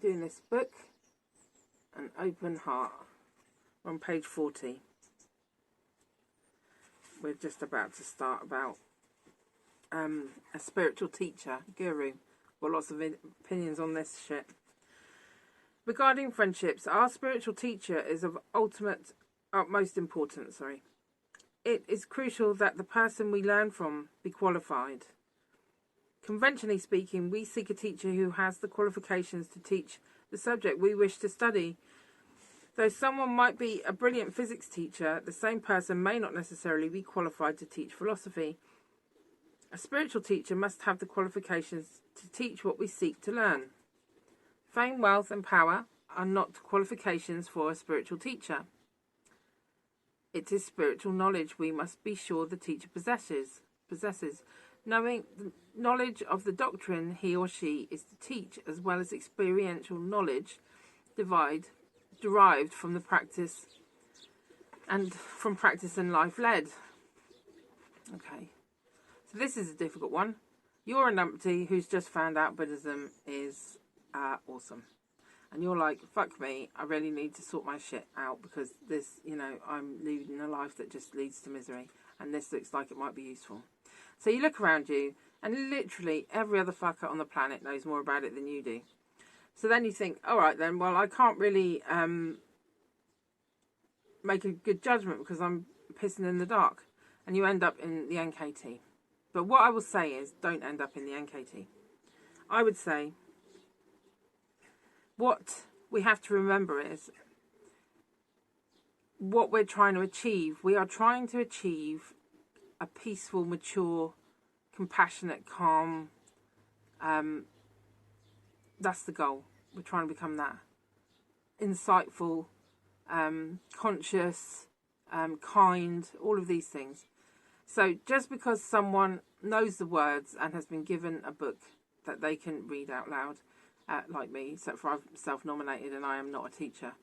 doing this book, An Open Heart. We're on page 40. We're just about to start about a spiritual teacher, guru. Got lots of opinions on this shit. Regarding friendships, our spiritual teacher is of utmost importance. It is crucial that the person we learn from be qualified. Conventionally speaking, we seek a teacher who has the qualifications to teach the subject we wish to study. Though someone might be a brilliant physics teacher, the same person may not necessarily be qualified to teach philosophy. A spiritual teacher must have the qualifications to teach what we seek to learn. Fame, wealth, and power are not qualifications for a spiritual teacher. It is spiritual knowledge we must be sure the teacher possesses. Knowing the knowledge of the doctrine he or she is to teach, as well as experiential knowledge derived from the practice and life led. Okay, so this is a difficult one. You're a numpty who's just found out Buddhism is awesome, and you're like, fuck me, I really need to sort my shit out because this, I'm leading a life that just leads to misery, and this looks like it might be useful. So you look around you, and literally every other fucker on the planet knows more about it than you do. So then you think, all right then, well, I can't really make a good judgment because I'm pissing in the dark. And you end up in the NKT. But what I will say is, don't end up in the NKT. I would say, what we have to remember is, what we're trying to achieve. We are trying to achieve a peaceful, mature, compassionate, calm. That's the goal. We're trying to become that. Insightful, conscious, kind, all of these things. So just because someone knows the words and has been given a book that they can read out loud, like me, except for I'm self-nominated and I am not a teacher,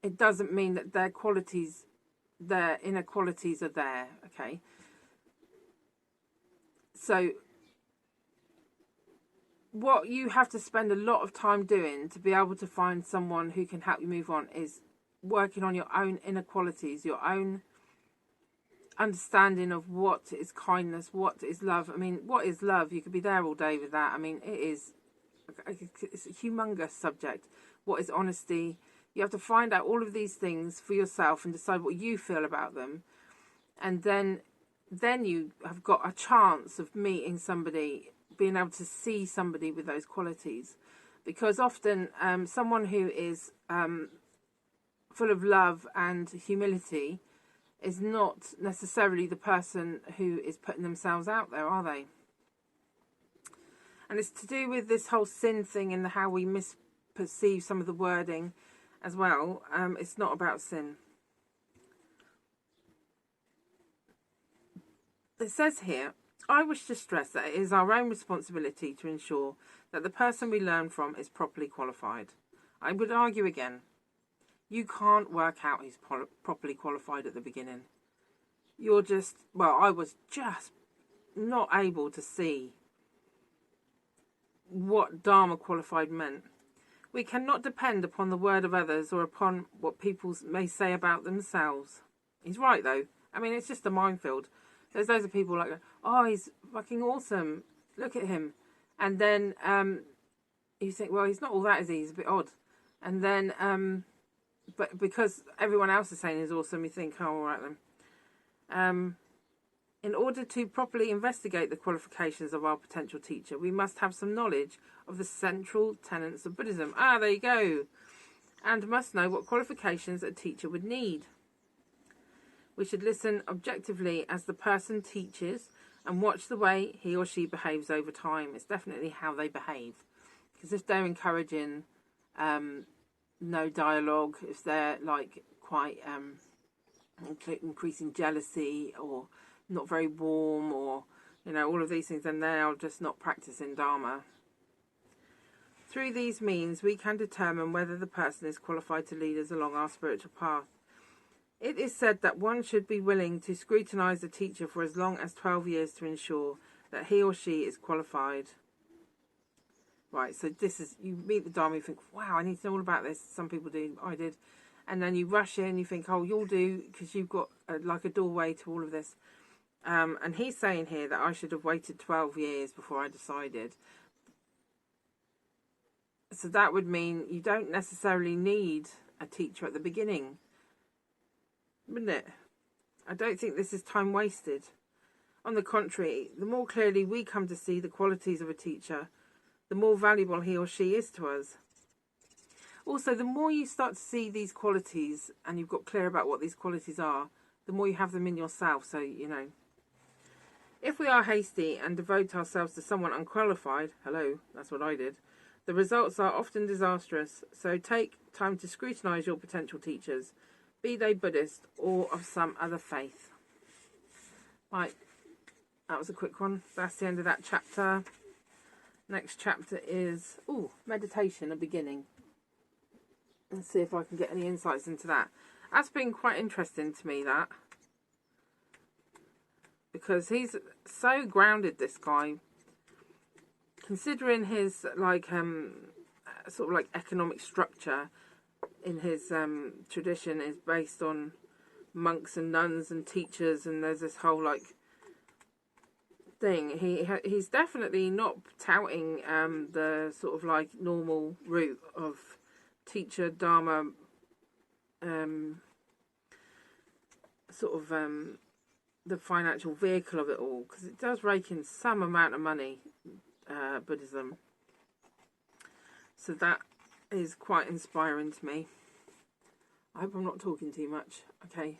it doesn't mean that their inner qualities are there, okay? So what you have to spend a lot of time doing to be able to find someone who can help you move on is working on your own inner qualities, your own understanding of what is kindness, what is love. I mean, what is love? You could be there all day with that. I mean, it's a humongous subject. What is honesty? You have to find out all of these things for yourself and decide what you feel about them. And then you have got a chance of meeting somebody, being able to see somebody with those qualities. Because often someone who is full of love and humility is not necessarily the person who is putting themselves out there, are they? And it's to do with this whole sin thing and how we misperceive some of the wording as well. It's not about sin. It says here, I wish to stress that it is our own responsibility to ensure that the person we learn from is properly qualified. I would argue again, you can't work out who's properly qualified at the beginning. I was just not able to see what Dharma qualified meant. We cannot depend upon the word of others or upon what people may say about themselves. He's right, though. I mean, it's just a minefield. There's loads of people like, oh, he's fucking awesome. Look at him. And then you think, well, he's not all that, is he? He's a bit odd. And then, but because everyone else is saying he's awesome, you think, oh, all right then. In order to properly investigate the qualifications of our potential teacher, we must have some knowledge of the central tenets of Buddhism. Ah, there you go. And must know what qualifications a teacher would need. We should listen objectively as the person teaches and watch the way he or she behaves over time. It's definitely how they behave. Because if they're encouraging no dialogue, if they're like quite increasing jealousy or not very warm, or all of these things, then they are just not practicing Dharma. Through these means we can determine whether the person is qualified to lead us along our spiritual path. It is said that one should be willing to scrutinize the teacher for as long as 12 years to ensure that he or she is qualified. right, so this is, you meet the Dharma, you think, wow, I need to know all about this. Some people do, I did. And then you rush in, you think, oh, you'll do, because you've got like a doorway to all of this. And he's saying here that I should have waited 12 years before I decided. So that would mean you don't necessarily need a teacher at the beginning, wouldn't it? I don't think this is time wasted. On the contrary, the more clearly we come to see the qualities of a teacher, the more valuable he or she is to us. Also, the more you start to see these qualities and you've got clear about what these qualities are, the more you have them in yourself. So, you know, if we are hasty and devote ourselves to someone unqualified, hello, that's what I did, the results are often disastrous. So take time to scrutinise your potential teachers, be they Buddhist or of some other faith. Right, that was a quick one. That's the end of that chapter. Next chapter is, meditation, a beginning. Let's see if I can get any insights into that. That's been quite interesting to me, that. Because he's so grounded, this guy. Considering his, like, sort of like economic structure in his tradition is based on monks and nuns and teachers, and there's this whole, like, thing. He's definitely not touting the sort of like normal route of teacher dharma, sort of the financial vehicle of it all, because it does rake in some amount of money, Buddhism. So that is quite inspiring to me. I hope I'm not talking too much. Okay.